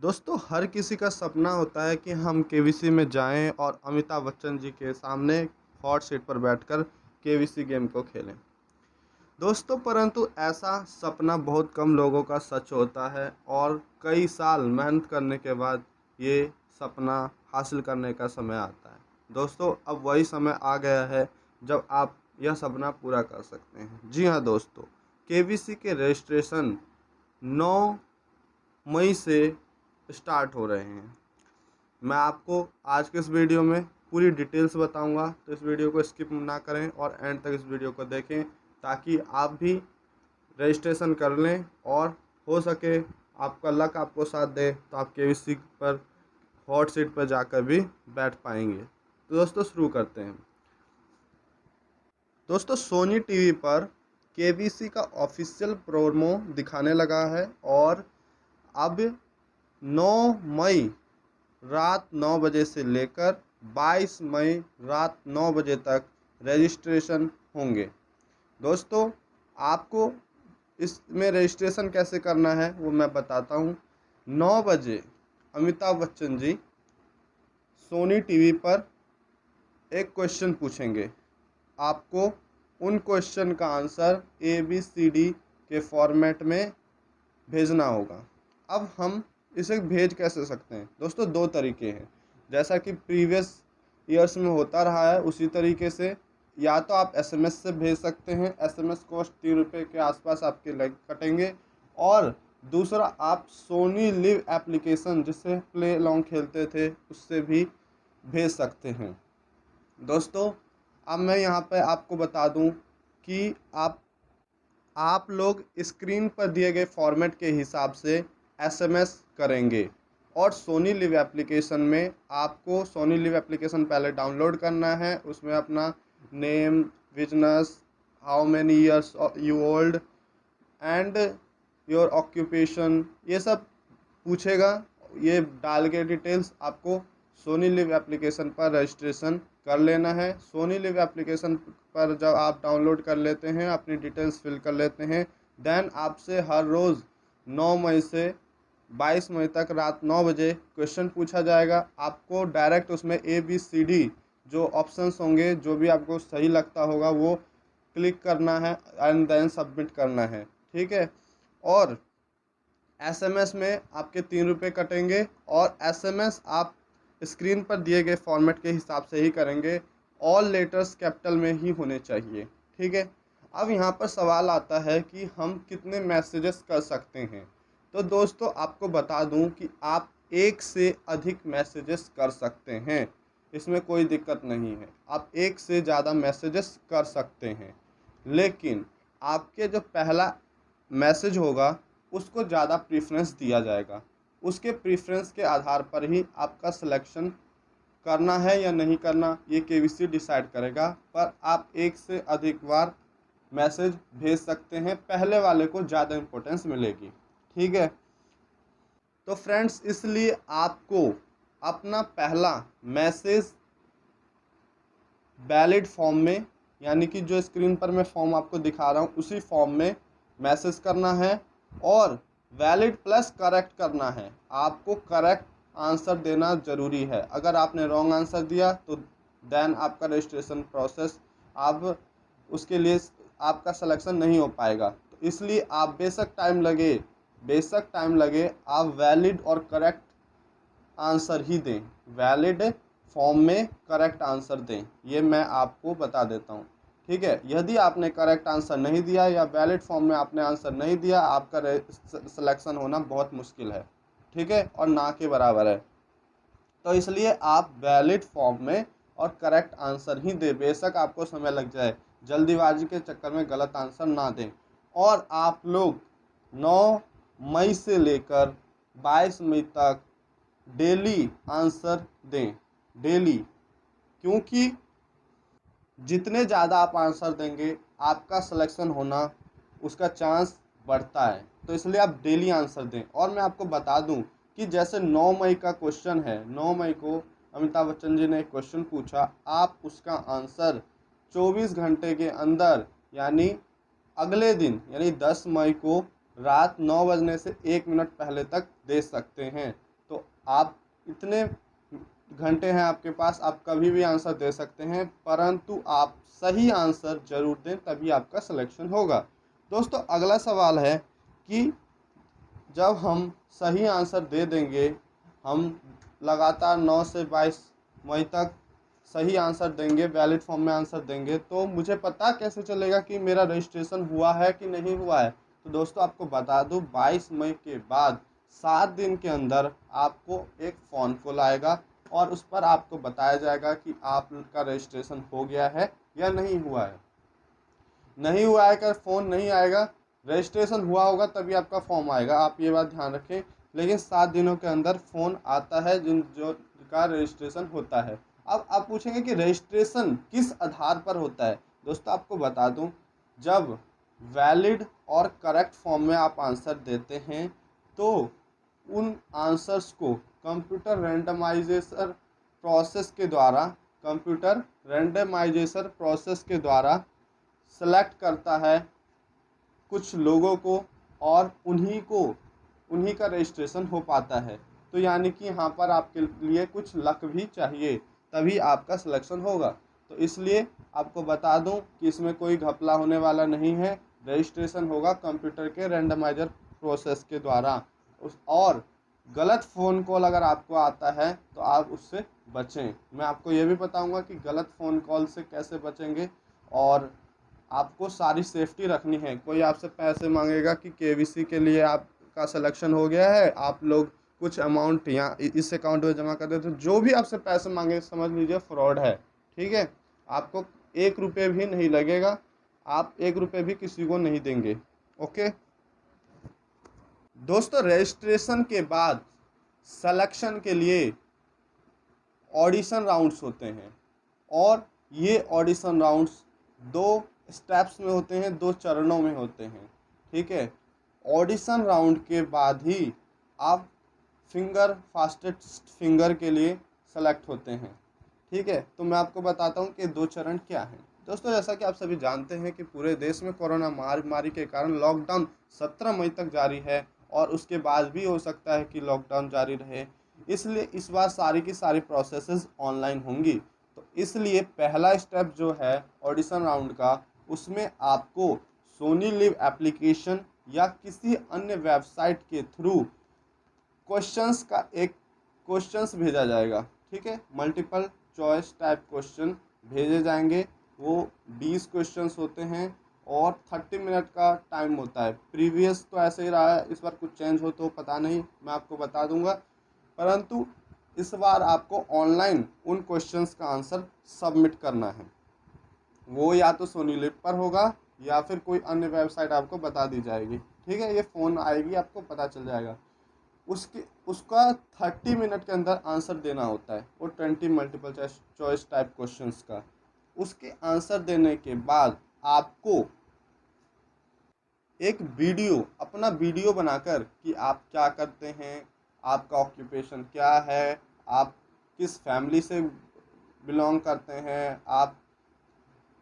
दोस्तों हर किसी का सपना होता है कि हम केबीसी में जाएं और अमिताभ बच्चन जी के सामने हॉट सीट पर बैठकर केबीसी गेम को खेलें। दोस्तों परंतु ऐसा सपना बहुत कम लोगों का सच होता है और कई साल मेहनत करने के बाद ये सपना हासिल करने का समय आता है। दोस्तों अब वही समय आ गया है जब आप यह सपना पूरा कर सकते हैं। जी हाँ दोस्तों, केबीसी के रजिस्ट्रेशन 9 मई से स्टार्ट हो रहे हैं। मैं आपको आज के इस वीडियो में पूरी डिटेल्स बताऊंगा, तो इस वीडियो को स्किप ना करें और एंड तक इस वीडियो को देखें ताकि आप भी रजिस्ट्रेशन कर लें और हो सके आपका लक आपको साथ दे तो आप केबीसी पर हॉट सीट पर जाकर भी बैठ पाएंगे। तो दोस्तों शुरू करते हैं। दोस्तों सोनी टीवी पर केबीसी का ऑफिशियल प्रोमो दिखाने लगा है और अब 9 मई रात 9 बजे से लेकर 22 मई रात 9 बजे तक रजिस्ट्रेशन होंगे। दोस्तों आपको इसमें रजिस्ट्रेशन कैसे करना है वो मैं बताता हूँ। 9 बजे अमिताभ बच्चन जी सोनी टीवी पर एक क्वेश्चन पूछेंगे। आपको उन क्वेश्चन का आंसर ABCD के फॉर्मेट में भेजना होगा। अब हम इसे भेज कैसे सकते हैं दोस्तों? दो तरीके हैं। जैसा कि प्रीवियस ईयर्स में होता रहा है उसी तरीके से, या तो आप SMS से भेज सकते हैं। SMS कॉस्ट 3 रुपये के आसपास आपके लग कटेंगे। और दूसरा आप सोनी लिव एप्लीकेशन जिससे प्ले लॉन्ग खेलते थे उससे भी भेज सकते हैं। दोस्तों अब मैं यहाँ पे आपको बता दूँ कि आप लोग स्क्रीन पर दिए गए फॉर्मेट के हिसाब से SMS करेंगे और सोनी लिव एप्लीकेशन में आपको सोनी लिव एप्लीकेशन पहले डाउनलोड करना है। उसमें अपना name, business, how many years you old and your occupation, ये सब पूछेगा। ये डाल के डिटेल्स आपको सोनी लिव एप्लीकेशन पर रजिस्ट्रेशन कर लेना है। सोनी लिव एप्लीकेशन पर जब आप डाउनलोड कर लेते हैं, अपनी डिटेल्स फिल कर लेते हैं, देन आपसे हर रोज़ 9 मई से 22 मई तक रात 9 बजे क्वेश्चन पूछा जाएगा। आपको डायरेक्ट उसमें ABCD जो ऑप्शंस होंगे, जो भी आपको सही लगता होगा वो क्लिक करना है एंड देन सबमिट करना है। ठीक है। और SMS में आपके 3 रुपये कटेंगे और SMS आप स्क्रीन पर दिए गए फॉर्मेट के हिसाब से ही करेंगे। ऑल लेटर्स कैपिटल में ही होने चाहिए। ठीक है। अब यहाँ पर सवाल आता है कि हम कितने मैसेजेस कर सकते हैं। तो दोस्तों आपको बता दूं कि आप एक से अधिक मैसेजेस कर सकते हैं, इसमें कोई दिक्कत नहीं है। आप एक से ज़्यादा मैसेजेस कर सकते हैं, लेकिन आपके जो पहला मैसेज होगा उसको ज़्यादा प्रीफ्रेंस दिया जाएगा। उसके प्रीफ्रेंस के आधार पर ही आपका सिलेक्शन करना है या नहीं करना ये केबीसी डिसाइड करेगा। पर आप एक से अधिक बार मैसेज भेज सकते हैं, पहले वाले को ज़्यादा इम्पोर्टेंस मिलेगी। ठीक है। तो फ्रेंड्स इसलिए आपको अपना पहला मैसेज वैलिड फॉर्म में, यानी कि जो स्क्रीन पर मैं फॉर्म आपको दिखा रहा हूँ उसी फॉर्म में मैसेज करना है और वैलिड प्लस करेक्ट करना है। आपको करेक्ट आंसर देना ज़रूरी है। अगर आपने रॉन्ग आंसर दिया तो देन आपका रजिस्ट्रेशन प्रोसेस आप उसके लिए आपका सिलेक्शन नहीं हो पाएगा। तो इसलिए आप बेशक टाइम लगे आप वैलिड और करेक्ट आंसर ही दें, वैलिड फॉर्म में करेक्ट आंसर दें। ये मैं आपको बता देता हूँ। ठीक है। यदि आपने करेक्ट आंसर नहीं दिया या वैलिड फॉर्म में आपने आंसर नहीं दिया, आपका सिलेक्शन होना बहुत मुश्किल है। ठीक है, और ना के बराबर है। तो इसलिए आप वैलिड फॉर्म में और करेक्ट आंसर ही दें, बेशक आपको समय लग जाए। जल्दीबाजी के चक्कर में गलत आंसर ना दें। और आप लोग 9 मई से लेकर 22 मई तक डेली आंसर दें, डेली। क्योंकि जितने ज़्यादा आप आंसर देंगे आपका सिलेक्शन होना उसका चांस बढ़ता है। तो इसलिए आप डेली आंसर दें। और मैं आपको बता दूं कि जैसे 9 मई का क्वेश्चन है, 9 मई को अमिताभ बच्चन जी ने एक क्वेश्चन पूछा, आप उसका आंसर 24 घंटे के अंदर यानी अगले दिन यानी 10 मई को रात 9 बजने से 1 मिनट पहले तक दे सकते हैं। आप इतने घंटे हैं आपके पास, आप कभी भी आंसर दे सकते हैं, परंतु आप सही आंसर जरूर दें, तभी आपका सिलेक्शन होगा। दोस्तों अगला सवाल है कि जब हम सही आंसर दे देंगे, हम लगातार 9 से 22 मई तक सही आंसर देंगे, वैलिड फॉर्म में आंसर देंगे, तो मुझे पता कैसे चलेगा कि मेरा रजिस्ट्रेशन हुआ है कि नहीं हुआ है? तो दोस्तों आपको बता दूं, 22 मई के बाद 7 दिन के अंदर आपको एक फ़ोन कॉल आएगा और उस पर आपको बताया जाएगा कि आपका रजिस्ट्रेशन हो गया है या नहीं हुआ है। नहीं हुआ है, अगर फ़ोन नहीं आएगा, रजिस्ट्रेशन हुआ होगा तभी आपका फॉर्म आएगा, आप ये बात ध्यान रखें। लेकिन 7 दिनों के अंदर फ़ोन आता है जो का रजिस्ट्रेशन होता है। अब आप पूछेंगे कि रजिस्ट्रेशन किस आधार पर होता है? दोस्तों आपको बता दूं, जब वैलिड और करेक्ट फॉर्म में आप आंसर देते हैं तो उन आंसर्स को कंप्यूटर रैंडमाइजेशन प्रोसेस के द्वारा सेलेक्ट करता है कुछ लोगों को, और उन्हीं का रजिस्ट्रेशन हो पाता है। तो यानी कि यहाँ पर आपके लिए कुछ लक भी चाहिए, तभी आपका सिलेक्शन होगा। तो इसलिए आपको बता दूं कि इसमें कोई घपला होने वाला नहीं है, रजिस्ट्रेशन होगा कंप्यूटर के रैंडमाइजर प्रोसेस के द्वारा। और गलत फ़ोन कॉल अगर आपको आता है तो आप उससे बचें। मैं आपको ये भी बताऊंगा कि गलत फ़ोन कॉल से कैसे बचेंगे, और आपको सारी सेफ्टी रखनी है। कोई आपसे पैसे मांगेगा कि केवीसी के लिए आपका सिलेक्शन हो गया है, आप लोग कुछ अमाउंट यहाँ इस अकाउंट में जमा कर दे, तो जो भी आपसे पैसे मांगे समझ लीजिए फ्रॉड है। ठीक है, आपको 1 रुपये भी नहीं लगेगा, आप 1 रुपये भी किसी को नहीं देंगे। ओके दोस्तों, रजिस्ट्रेशन के बाद सिलेक्शन के लिए ऑडिशन राउंड्स होते हैं, और ये ऑडिशन राउंड्स 2 स्टेप्स में होते हैं, 2 चरणों में होते हैं। ठीक है, ऑडिशन राउंड के बाद ही आप फास्टेस्ट फिंगर के लिए सेलेक्ट होते हैं। ठीक है, तो मैं आपको बताता हूँ कि 2 चरण क्या हैं। दोस्तों जैसा कि आप सभी जानते हैं कि पूरे देश में कोरोना महामारी के कारण लॉकडाउन 17 मई तक जारी है, और उसके बाद भी हो सकता है कि लॉकडाउन जारी रहे। इसलिए इस बार सारी की सारी प्रोसेसेस ऑनलाइन होंगी। तो इसलिए पहला स्टेप जो है ऑडिशन राउंड का, उसमें आपको सोनी लिव एप्लीकेशन या किसी अन्य वेबसाइट के थ्रू क्वेश्चंस भेजा जाएगा। ठीक है, मल्टीपल चॉइस टाइप क्वेश्चन भेजे जाएंगे। वो 20 क्वेश्चंस होते हैं और 30 मिनट का टाइम होता है। प्रीवियस तो ऐसे ही रहा है, इस बार कुछ चेंज हो तो पता नहीं, मैं आपको बता दूंगा। परंतु इस बार आपको ऑनलाइन उन क्वेश्चंस का आंसर सबमिट करना है। वो या तो सोनी लिव पर होगा या फिर कोई अन्य वेबसाइट आपको बता दी जाएगी। ठीक है, ये फ़ोन आएगी, आपको पता चल जाएगा। उसका 30 मिनट के अंदर आंसर देना होता है, वो 20 मल्टीपल चॉइस टाइप क्वेश्चंस का। उसके आंसर देने के बाद आपको एक अपना वीडियो बनाकर कि आप क्या करते हैं, आपका ऑक्यूपेशन क्या है, आप किस फैमिली से बिलोंग करते हैं, आप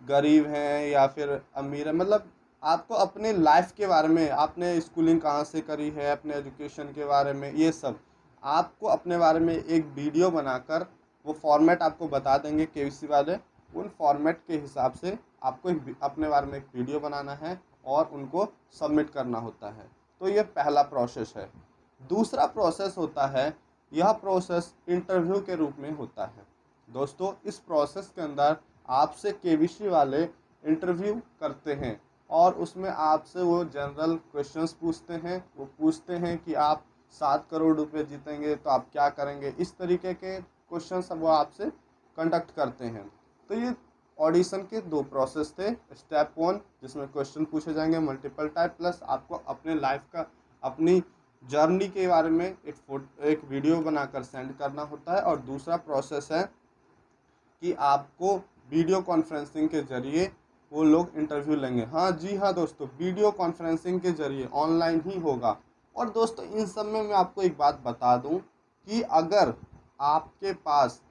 गरीब हैं या फिर अमीर है, मतलब आपको अपने लाइफ के बारे में, आपने स्कूलिंग कहाँ से करी है, अपने एजुकेशन के बारे में, ये सब आपको अपने बारे में एक वीडियो बनाकर, वो फॉर्मेट आपको बता देंगे केवीसी वाले, उन फॉर्मेट के हिसाब से आपको अपने बारे में एक वीडियो बनाना है और उनको सबमिट करना होता है। तो ये पहला प्रोसेस है। दूसरा प्रोसेस होता है, यह प्रोसेस इंटरव्यू के रूप में होता है। दोस्तों इस प्रोसेस के अंदर आपसे केवीसी वाले इंटरव्यू करते हैं, और उसमें आपसे वो जनरल क्वेश्चंस पूछते हैं। वो पूछते हैं कि आप 7 करोड़ रुपए जीतेंगे तो आप क्या करेंगे, इस तरीके के क्वेश्चंस वो आपसे कंडक्ट करते हैं। तो ये ऑडिशन के 2 प्रोसेस थे। स्टेप 1 जिसमें क्वेश्चन पूछे जाएंगे मल्टीपल टाइप, प्लस आपको अपने लाइफ का, अपनी जर्नी के बारे में एक वीडियो बनाकर सेंड करना होता है। और दूसरा प्रोसेस है कि आपको वीडियो कॉन्फ्रेंसिंग के ज़रिए वो लोग इंटरव्यू लेंगे। हाँ जी हाँ दोस्तों, वीडियो कॉन्फ्रेंसिंग के ज़रिए ऑनलाइन ही होगा। और दोस्तों इन सब में मैं आपको एक बात बता दूं कि अगर आपके पास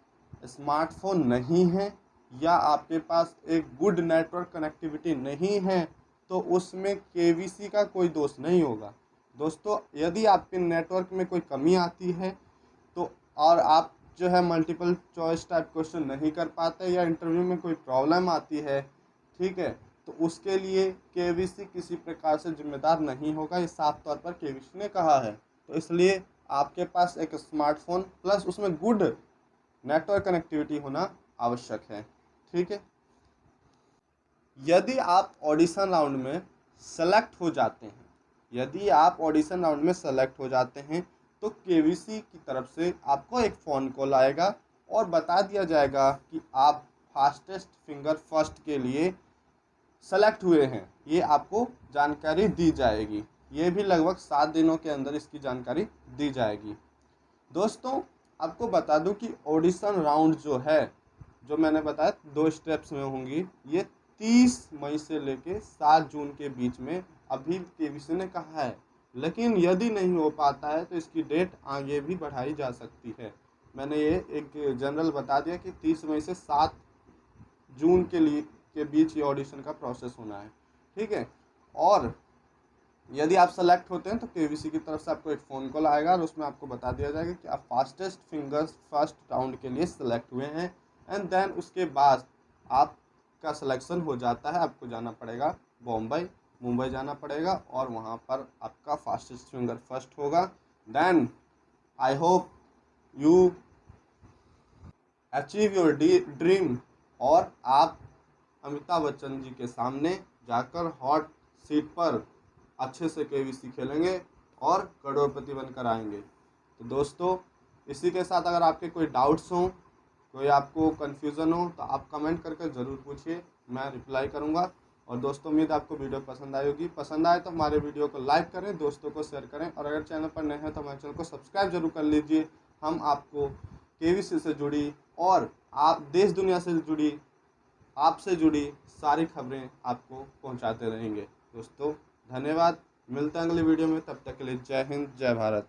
स्मार्टफोन नहीं है या आपके पास एक गुड नेटवर्क कनेक्टिविटी नहीं है, तो उसमें केवीसी का कोई दोष नहीं होगा। दोस्तों यदि आपके नेटवर्क में कोई कमी आती है तो और आप जो है मल्टीपल चॉइस टाइप क्वेश्चन नहीं कर पाते या इंटरव्यू में कोई प्रॉब्लम आती है, ठीक है, तो उसके लिए केवीसी किसी प्रकार से जिम्मेदार नहीं होगा, ये साफ तौर पर केवीसी ने कहा है। तो इसलिए आपके पास एक स्मार्टफोन प्लस उसमें गुड नेटवर्क कनेक्टिविटी होना आवश्यक है, ठीक है। यदि आप ऑडिशन राउंड में सेलेक्ट हो जाते हैं, यदि आप ऑडिशन राउंड में सेलेक्ट हो जाते हैं तो केवीसी की तरफ से आपको एक फ़ोन कॉल आएगा और बता दिया जाएगा कि आप फास्टेस्ट फिंगर फर्स्ट के लिए सेलेक्ट हुए हैं, ये आपको जानकारी दी जाएगी। ये भी लगभग 7 दिनों के अंदर इसकी जानकारी दी जाएगी। दोस्तों आपको बता दूं कि ऑडिशन राउंड जो है, जो मैंने बताया 2 स्टेप्स में होंगी, ये 30 मई से लेके 7 जून के बीच में अभी केवीसी ने कहा है। लेकिन यदि नहीं हो पाता है तो इसकी डेट आगे भी बढ़ाई जा सकती है। मैंने ये एक जनरल बता दिया कि 30 मई से 7 जून के बीच ये ऑडिशन का प्रोसेस होना है, ठीक है। और यदि आप सेलेक्ट होते हैं तो केवीसी की तरफ से आपको एक फ़ोन कॉल आएगा और उसमें आपको बता दिया जाएगा कि आप फास्टेस्ट फिंगर्स फर्स्ट राउंड के लिए सेलेक्ट हुए हैं। एंड देन उसके बाद आपका सिलेक्शन हो जाता है, आपको जाना पड़ेगा मुंबई जाना पड़ेगा और वहाँ पर आपका फास्टेस्ट फिंगर फर्स्ट होगा। Then I hope you achieve your dream और आप अमिताभ बच्चन जी के सामने जाकर हॉट सीट पर अच्छे से केवीसी खेलेंगे और करोड़पति बनकर आएंगे। तो दोस्तों इसी के साथ अगर आपके कोई डाउट्स हों, कोई आपको कन्फ्यूज़न हो तो आप कमेंट करके ज़रूर पूछिए, मैं रिप्लाई करूँगा। और दोस्तों उम्मीद आपको वीडियो पसंद आई होगी। पसंद आए तो हमारे वीडियो को लाइक करें, दोस्तों को शेयर करें और अगर चैनल पर नए हैं तो हमारे चैनल को सब्सक्राइब जरूर कर लीजिए। हम आपको केवीसी से जुड़ी और आप देश दुनिया से जुड़ी, आपसे जुड़ी सारी खबरें आपको पहुंचाते रहेंगे। दोस्तों धन्यवाद, मिलते हैं अगले वीडियो में, तब तक के लिए जय हिंद जय भारत।